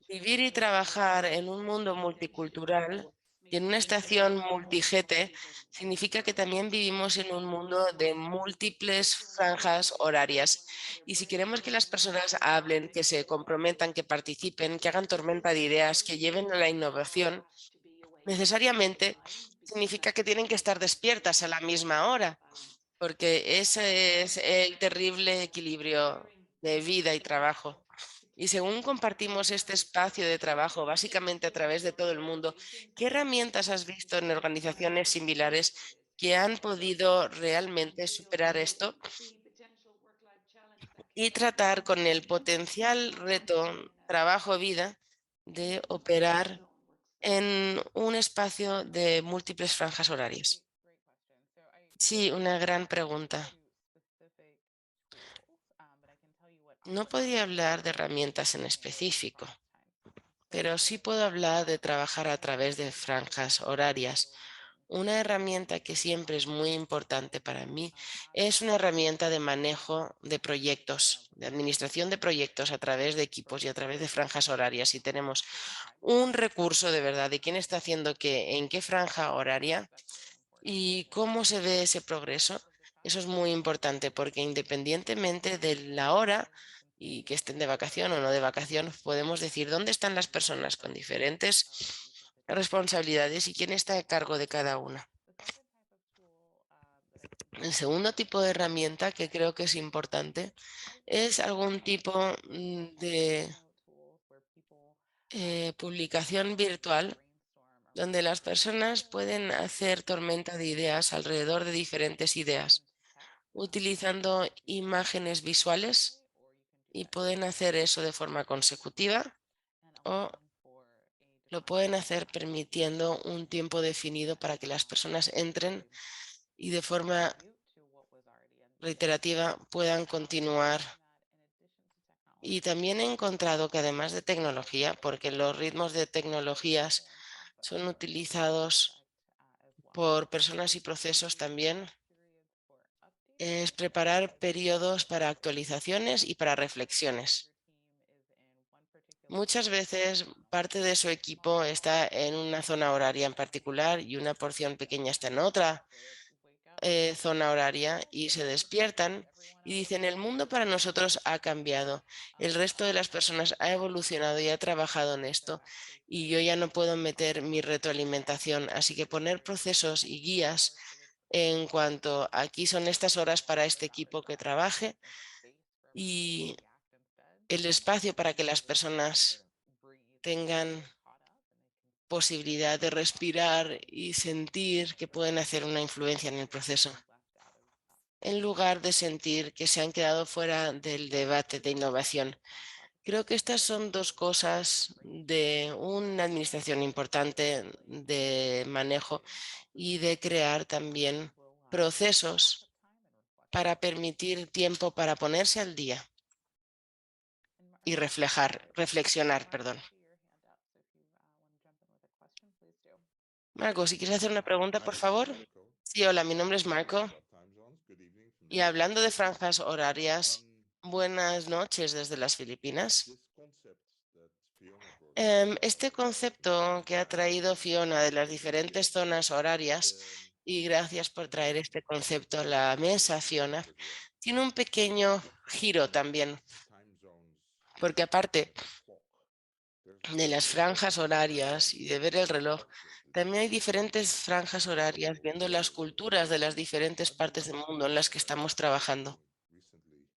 Vivir y trabajar en un mundo multicultural y en una estación multigete significa que también vivimos en un mundo de múltiples franjas horarias. Y si queremos que las personas hablen, que se comprometan, que participen, que hagan tormenta de ideas, que lleven a la innovación, necesariamente significa que tienen que estar despiertas a la misma hora, porque ese es el terrible equilibrio de vida y trabajo. Y según compartimos este espacio de trabajo, básicamente a través de todo el mundo, ¿qué herramientas has visto en organizaciones similares que han podido realmente superar esto y tratar con el potencial reto trabajo-vida de operar en un espacio de múltiples franjas horarias? Sí, una gran pregunta. No podría hablar de herramientas en específico, pero sí puedo hablar de trabajar a través de franjas horarias. Una herramienta que siempre es muy importante para mí es una herramienta de manejo de proyectos, de administración de proyectos a través de equipos y a través de franjas horarias. Si tenemos un recurso de verdad de quién está haciendo qué, en qué franja horaria y cómo se ve ese progreso, eso es muy importante porque independientemente de la hora y que estén de vacación o no de vacación, podemos decir dónde están las personas con diferentes responsabilidades y quién está a cargo de cada una. El segundo tipo de herramienta que creo que es importante es algún tipo de publicación virtual donde las personas pueden hacer tormenta de ideas alrededor de diferentes ideas, utilizando imágenes visuales y pueden hacer eso de forma consecutiva o lo pueden hacer permitiendo un tiempo definido para que las personas entren y de forma reiterativa puedan continuar. Y también he encontrado que además de tecnología, porque los ritmos de tecnologías son utilizados por personas y procesos también, es preparar periodos para actualizaciones y para reflexiones. Muchas veces parte de su equipo está en una zona horaria en particular y una porción pequeña está en otra zona horaria y se despiertan y dicen, el mundo para nosotros ha cambiado, el resto de las personas ha evolucionado y ha trabajado en esto y yo ya no puedo meter mi retroalimentación. Así que poner procesos y guías en cuanto aquí son estas horas para este equipo que trabaje y el espacio para que las personas tengan posibilidad de respirar y sentir que pueden hacer una influencia en el proceso, en lugar de sentir que se han quedado fuera del debate de innovación. Creo que estas son dos cosas de una administración importante de manejo y de crear también procesos para permitir tiempo para ponerse al día y reflexionar, perdón. Marco, si quieres hacer una pregunta, por Hi, favor. Marco. Sí, hola, mi nombre es Talking Marco. about time zones, good evening from Y the US. hablando de franjas horarias, Um, buenas noches desde las Filipinas. this concept that Fiona brought up Este about concepto different que ha traído Fiona de las diferentes zonas horarias, um, y gracias por has traer este concepto a two la mesa, implications Fiona, as well. tiene un pequeño giro Beyond también, time zones porque aparte and the clock, there's de las also franjas horarias y de ver el reloj, cultures which también hay we diferentes franjas horarias viendo las culturas de las diferentes I've been partes del mundo en las que estamos working trabajando. recently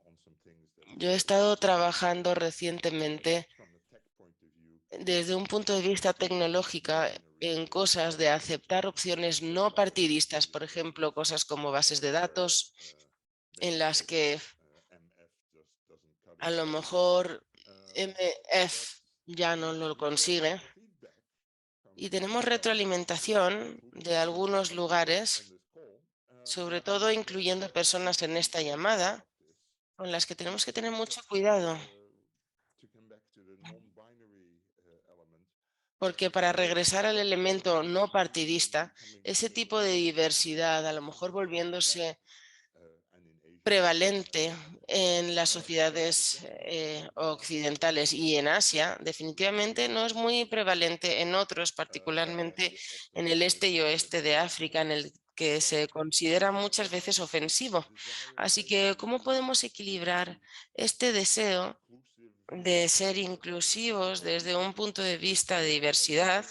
on some things that Yo he estado trabajando recientemente from the tech point of view desde un punto de vista tecnológico en non-binary cosas de aceptar opciones no partidistas, por ejemplo, cosas como bases de where datos, en las basically que MF just doesn't cut a it. lo mejor But MF ya no lo we get consigue. feedback Y from tenemos some retroalimentación who de can be algunos on lugares, this call sobre todo that incluyendo personas en esta llamada, about this. con las que tenemos que tener mucho Just cuidado, to come back to the non-binary element, porque para those regresar al elemento no partidista, becoming ese tipo de diversidad, a lo mejor volviéndose prevalente en las sociedades occidentales y en Asia, definitivamente no es muy prevalente en otros, particularmente en el este y oeste de África, en el que se considera muchas veces ofensivo. Así que, ¿cómo podemos equilibrar este deseo de ser inclusivos desde un punto de vista de diversidad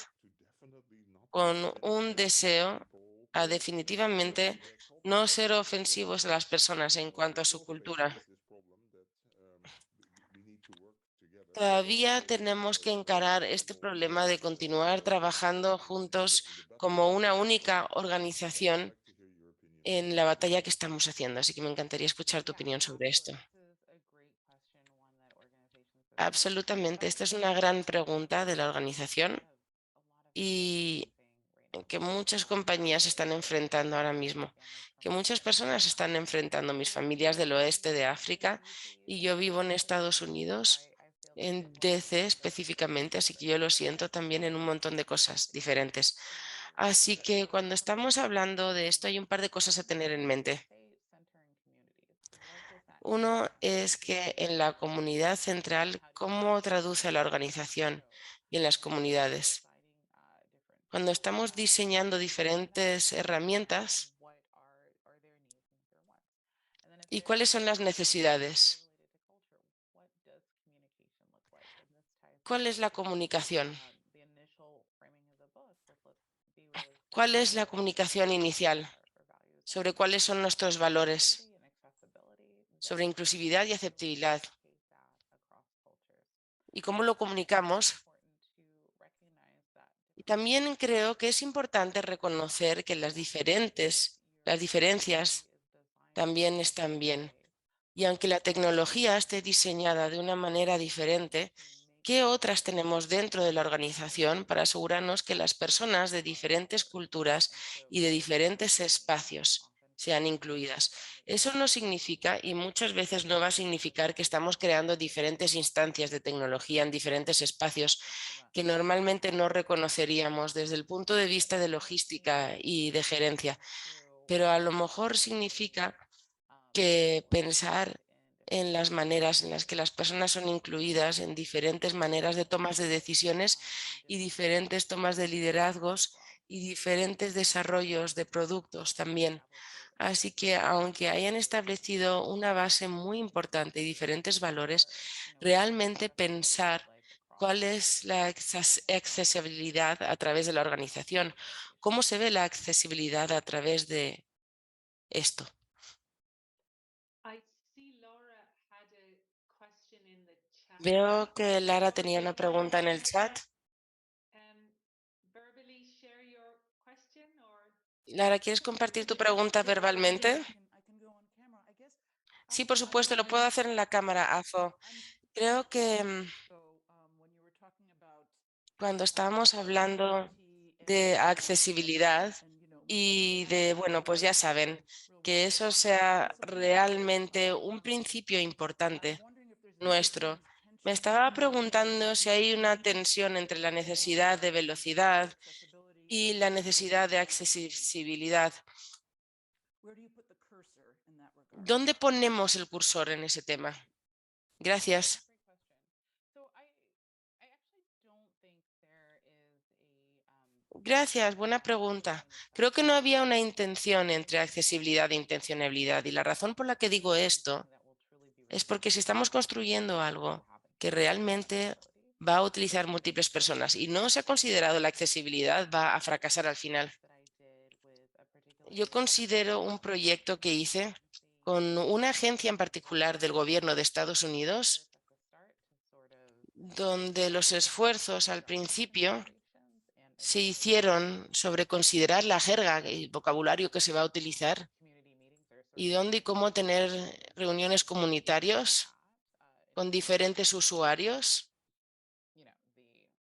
con un deseo a definitivamente no ser ofensivos a las personas en cuanto a su cultura? Todavía tenemos que encarar este problema de continuar trabajando juntos como una única organización en la batalla que estamos haciendo. Así que me encantaría escuchar tu opinión sobre esto. Absolutamente. Esta es una gran pregunta de la organización y que muchas compañías están enfrentando ahora mismo, que muchas personas están enfrentando, mis familias del oeste de África, y yo vivo en Estados Unidos, en DC específicamente, así que yo lo siento también en un montón de cosas diferentes. Así que cuando estamos hablando de esto hay un par de cosas a tener en mente. Uno es que en la comunidad central, ¿cómo traduce la organización y en las comunidades? Cuando estamos diseñando diferentes herramientas, ¿y cuáles son las necesidades? ¿Cuál es la comunicación? ¿Cuál es la comunicación inicial sobre cuáles son nuestros valores, sobre inclusividad y aceptabilidad? ¿Y cómo lo comunicamos? Y también creo que es importante reconocer que las diferencias también están bien. Y aunque la tecnología esté diseñada de una manera diferente, ¿Qué otras tenemos dentro de la organización para asegurarnos que las personas de diferentes culturas y de diferentes espacios sean incluidas? Eso no significa, y muchas veces no va a significar, que estamos creando diferentes instancias de tecnología en diferentes espacios que normalmente no reconoceríamos desde el punto de vista de logística y de gerencia, pero a lo mejor significa que pensar en las maneras en las que las personas son incluidas en diferentes maneras de tomas de decisiones y diferentes tomas de liderazgos y diferentes desarrollos de productos también. Así que aunque hayan establecido una base muy importante y diferentes valores, realmente pensar cuál es la accesibilidad a través de la organización, cómo se ve la accesibilidad a través de esto. Veo que Lara tenía una pregunta en el chat. Lara, ¿quieres compartir tu pregunta verbalmente? Sí, por supuesto, lo puedo hacer en la cámara, Afo. Creo que cuando estábamos hablando de accesibilidad y de, bueno, pues ya saben, que eso sea realmente un principio importante nuestro. Me estaba preguntando si hay una tensión entre la necesidad de velocidad y la necesidad de accesibilidad. ¿Dónde ponemos el cursor en ese tema? Gracias. Gracias, buena pregunta. Creo que no había una intención entre accesibilidad e intencionalidad. Y la razón por la que digo esto es porque si estamos construyendo algo que realmente va a utilizar múltiples personas y no se ha considerado la accesibilidad, va a fracasar al final. Yo considero un proyecto que hice con una agencia en particular del gobierno de Estados Unidos, donde los esfuerzos al principio se hicieron sobre considerar la jerga y el vocabulario que se va a utilizar y dónde y cómo tener reuniones comunitarios con diferentes usuarios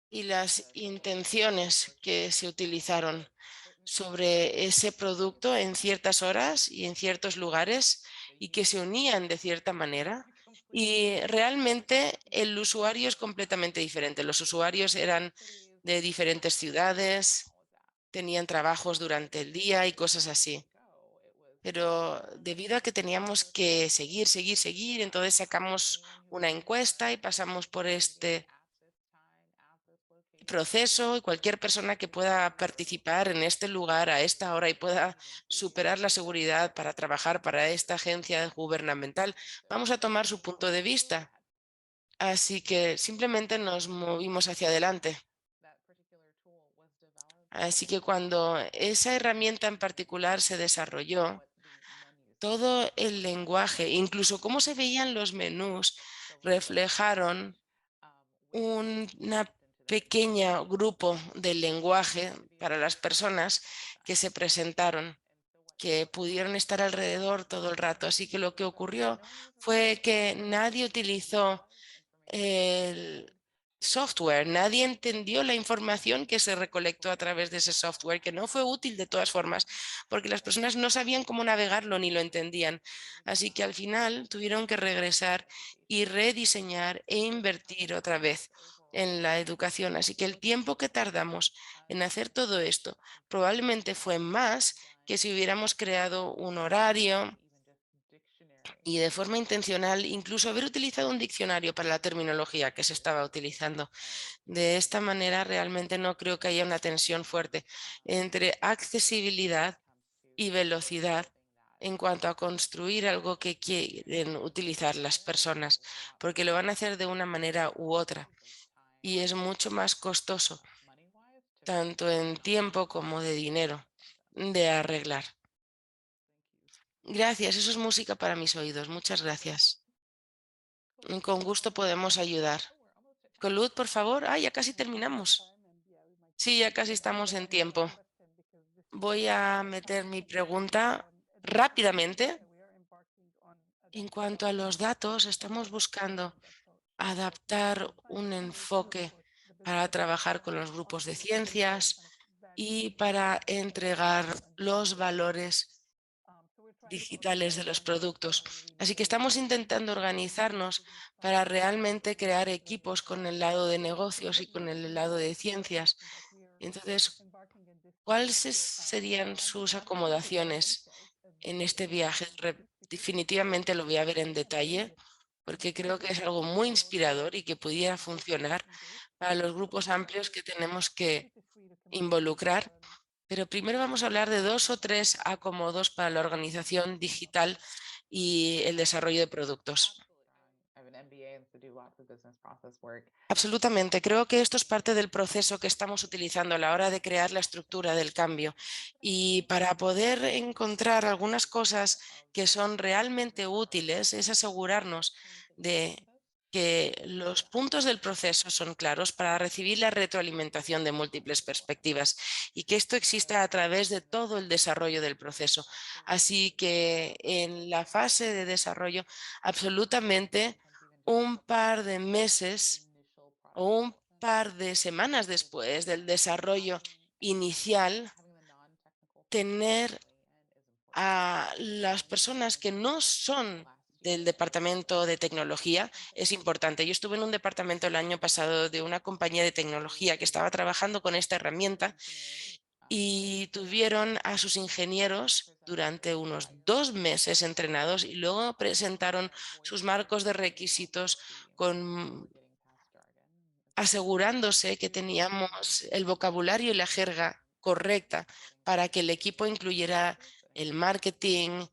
y las intenciones que se utilizaron sobre ese producto en ciertas horas y en ciertos lugares y que se unían de cierta manera. Y realmente el usuario es completamente diferente. Los usuarios eran de diferentes ciudades, tenían trabajos durante el día y cosas así. Pero debido a que teníamos que seguir, entonces sacamos una encuesta y pasamos por este proceso, y cualquier persona que pueda participar en este lugar a esta hora y pueda superar la seguridad para trabajar para esta agencia gubernamental, vamos a tomar su punto de vista. Así que simplemente nos movimos hacia adelante. Así que cuando esa herramienta en particular se desarrolló, todo el lenguaje, incluso cómo se veían los menús, reflejaron una pequeña grupo de lenguaje para las personas que se presentaron, que pudieron estar alrededor todo el rato. Así que lo que ocurrió fue que nadie utilizó el software, nadie entendió la información que se recolectó a través de ese software, que no fue útil de todas formas, porque las personas no sabían cómo navegarlo ni lo entendían. Así que al final tuvieron que regresar y rediseñar e invertir otra vez en la educación. Así que el tiempo que tardamos en hacer todo esto probablemente fue más que si hubiéramos creado un horario y de forma intencional incluso haber utilizado un diccionario para la terminología que se estaba utilizando. De esta manera, realmente no creo que haya una tensión fuerte entre accesibilidad y velocidad en cuanto a construir algo que quieren utilizar las personas, porque lo van a hacer de una manera u otra y es mucho más costoso, tanto en tiempo como de dinero, de arreglar. Gracias, eso es música para mis oídos. Muchas gracias. Con gusto podemos ayudar. Colud, por favor. Ah, ya casi terminamos. Sí, ya casi estamos en tiempo. Voy a meter mi pregunta rápidamente. En cuanto a los datos, estamos buscando adaptar un enfoque para trabajar con los grupos de ciencias y para entregar los valores digitales de los productos. Así que estamos intentando organizarnos para realmente crear equipos con el lado de negocios y con el lado de ciencias. Entonces, ¿cuáles serían sus acomodaciones en este viaje? Definitivamente lo voy a ver en detalle porque creo que es algo muy inspirador y que pudiera funcionar para los grupos amplios que tenemos que involucrar. Pero primero vamos a hablar de 2 o 3 acomodos para la organización digital y el desarrollo de productos. I have an MBA and so do lots of business process work. Absolutamente. Creo que esto es parte del proceso que estamos utilizando a la hora de crear la estructura del cambio. Y para poder encontrar algunas cosas que son realmente útiles es asegurarnos de que los puntos del proceso son claros para recibir la retroalimentación de múltiples perspectivas y que esto exista a través de todo el desarrollo del proceso. Así que en la fase de desarrollo, absolutamente un par de meses o un par de semanas después del desarrollo inicial, tener a las personas que no son del departamento de tecnología es importante. Yo estuve en un departamento el año pasado de una compañía de tecnología que estaba trabajando con esta herramienta y tuvieron a sus ingenieros durante unos 2 meses entrenados y luego presentaron sus marcos de requisitos con asegurándose que teníamos el vocabulario y la jerga correcta para que el equipo incluyera el marketing,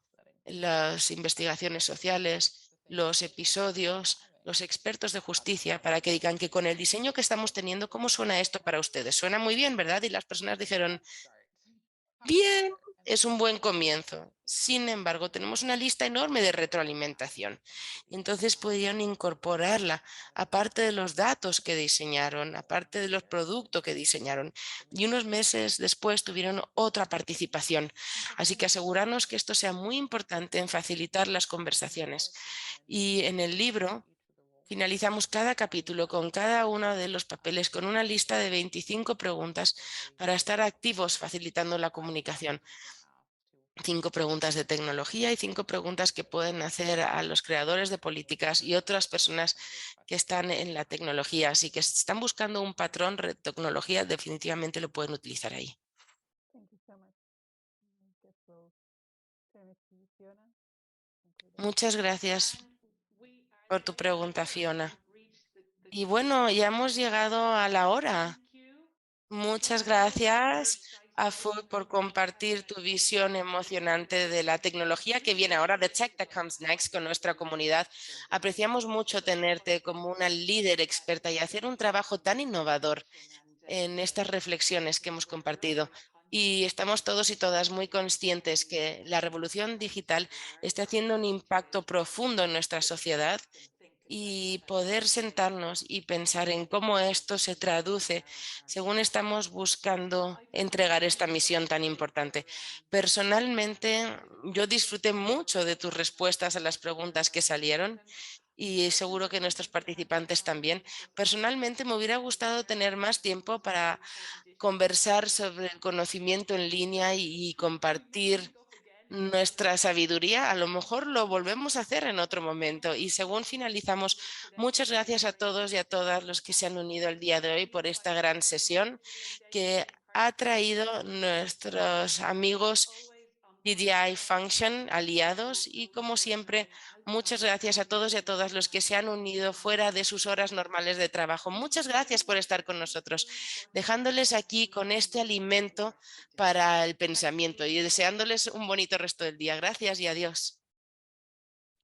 las investigaciones sociales, los episodios, los expertos de justicia, para que digan que con el diseño que estamos teniendo, ¿cómo suena esto para ustedes? Suena muy bien, ¿verdad? Y las personas dijeron, bien, es un buen comienzo. Sin embargo, tenemos una lista enorme de retroalimentación. Entonces pudieron incorporarla, aparte de los datos que diseñaron, aparte de los productos que diseñaron. Y unos meses después tuvieron otra participación. Así que asegurarnos que esto sea muy importante en facilitar las conversaciones. Y en el libro finalizamos cada capítulo con cada uno de los papeles con una lista de 25 preguntas para estar activos facilitando la comunicación. 5 preguntas de tecnología y 5 preguntas que pueden hacer a los creadores de políticas y otras personas que están en la tecnología. Así que si están buscando un patrón de tecnología, definitivamente lo pueden utilizar ahí. Thank you so much. I guess we'll turn it to you, Fiona. Muchas gracias por tu pregunta, Fiona. Y bueno, ya hemos llegado a la hora. Muchas gracias, Afu, por compartir tu visión emocionante de la tecnología que viene ahora, The Tech That Comes Next, con nuestra comunidad. Apreciamos mucho tenerte como una líder experta y hacer un trabajo tan innovador en estas reflexiones que hemos compartido. Y estamos todos y todas muy conscientes que la revolución digital está haciendo un impacto profundo en nuestra sociedad y poder sentarnos y pensar en cómo esto se traduce según estamos buscando entregar esta misión tan importante. Personalmente, yo disfruté mucho de tus respuestas a las preguntas que salieron y seguro que nuestros participantes también. Personalmente, me hubiera gustado tener más tiempo para conversar sobre el conocimiento en línea y compartir nuestra sabiduría. A lo mejor lo volvemos a hacer en otro momento. Y según finalizamos, muchas gracias a todos y a todas los que se han unido el día de hoy por esta gran sesión que ha traído nuestros amigos DDI Function, aliados, y como siempre, muchas gracias a todos y a todas los que se han unido fuera de sus horas normales de trabajo. Muchas gracias por estar con nosotros, dejándoles aquí con este alimento para el pensamiento y deseándoles un bonito resto del día. Gracias y adiós.